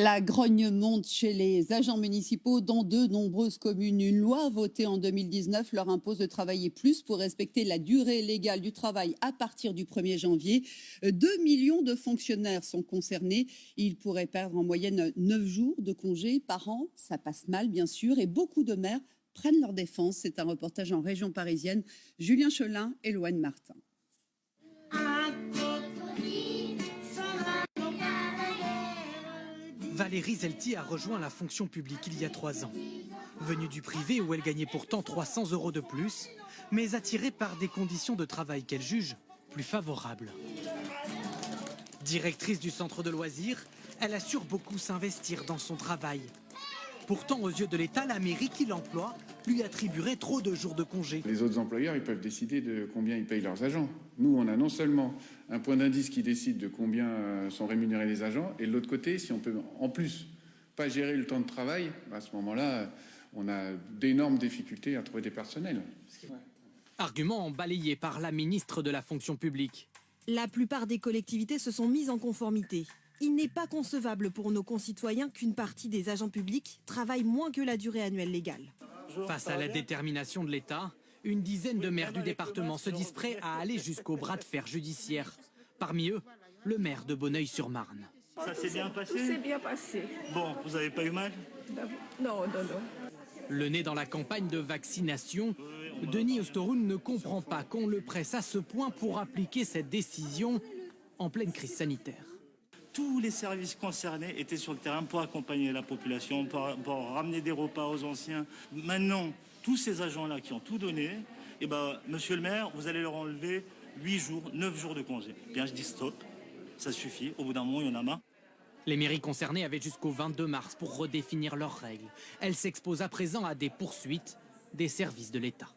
La grogne monte chez les agents municipaux dans de nombreuses communes. Une loi votée en 2019 leur impose de travailler plus pour respecter la durée légale du travail à partir du 1er janvier. 2 millions de fonctionnaires sont concernés. Ils pourraient perdre en moyenne 9 jours de congé par an. Ça passe mal, bien sûr, et beaucoup de maires prennent leur défense. C'est un reportage en région parisienne. Julien Cholin et Loane Martin. Valérie Zelti a rejoint la fonction publique il y a 3 ans. Venue du privé où elle gagnait pourtant 300 € de plus, mais attirée par des conditions de travail qu'elle juge plus favorables. Directrice du centre de loisirs, elle assure beaucoup s'investir dans son travail. Pourtant, aux yeux de l'État, la mairie qui l'emploie lui attribuerait trop de jours de congé. Les autres employeurs, ils peuvent décider de combien ils payent leurs agents. Nous, on a non seulement un point d'indice qui décide de combien sont rémunérés les agents, et de l'autre côté, si on peut en plus pas gérer le temps de travail, à ce moment-là, on a d'énormes difficultés à trouver des personnels. Argument balayé par la ministre de la fonction publique. La plupart des collectivités se sont mises en conformité. Il n'est pas concevable pour nos concitoyens qu'une partie des agents publics travaille moins que la durée annuelle légale. Face à la détermination de l'État, une dizaine de maires du département se disent prêts à aller jusqu'au bras de fer judiciaire. Parmi eux, le maire de Bonneuil-sur-Marne. Ça s'est bien passé? Tout s'est bien passé. Bon, vous n'avez pas eu mal? Non. Le nez dans la campagne de vaccination, Denis Ostoroun ne comprend pas qu'on le presse à ce point pour appliquer cette décision en pleine crise sanitaire. Tous les services concernés étaient sur le terrain pour accompagner la population, pour ramener des repas aux anciens. Maintenant, tous ces agents-là qui ont tout donné, monsieur le maire, vous allez leur enlever 8 jours, 9 jours de congé. Bien, je dis stop, ça suffit. Au bout d'un moment, il y en a marre. Les mairies concernées avaient jusqu'au 22 mars pour redéfinir leurs règles. Elles s'exposent à présent à des poursuites des services de l'État.